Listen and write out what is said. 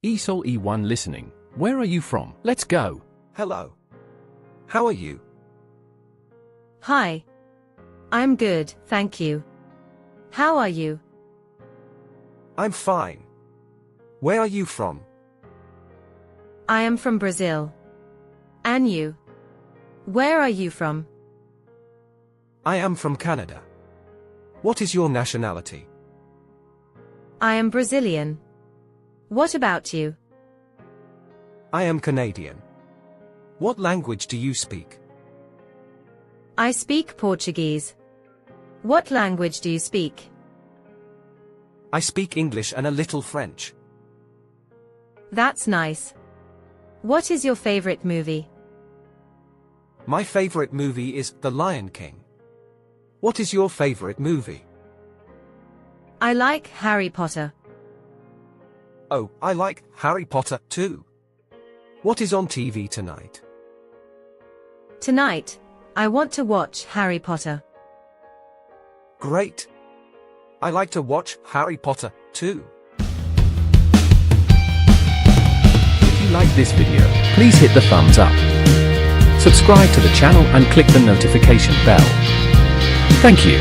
ESOL E1 listening. Where are you from? Let's go. Hello. How are you? Hi. I'm good, thank you. How are you? I'm fine. Where are you from? I am from Brazil. And you? Where are you from? I am from Canada. What is your nationality? I am Brazilian. What about you? I am Canadian. What language do you speak? I speak Portuguese. What language do you speak? I speak English and a little French. That's nice. What is your favorite movie? My favorite movie is The Lion King. What is your favorite movie? I like Harry Potter. Oh, I like Harry Potter too. What is on TV tonight? Tonight, I want to watch Harry Potter. Great. I like to watch Harry Potter too. If you like this video, please hit the thumbs up. Subscribe to the channel and click the notification bell. Thank you.